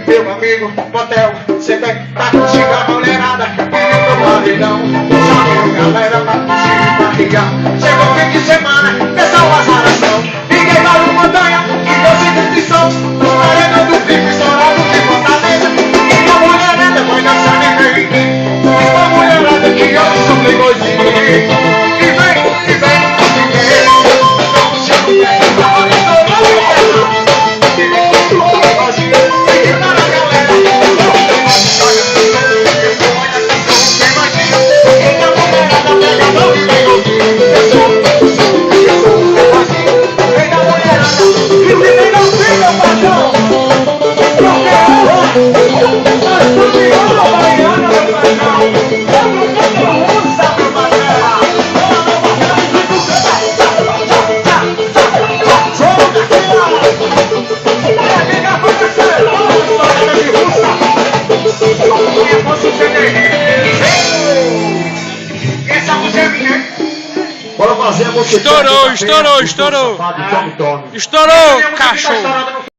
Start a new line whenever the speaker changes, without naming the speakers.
Meu amigo, motel, cê tem pra curtir a mulherada, caminho pro pavilhão. Chamou galera pra curtir barrigão. Chegou fim de semana, pessoal azaração. Ninguém para o montanha, que doce descrição. Arena do pico, estourado de Fortaleza. E a mulherada vai dançar de rei. E a mulherada que eu sou playboyzinho. E vem, e vem, e vem. Vamos chamar o pé,
Estourou, estourou, estourou. Estourou, cachorro.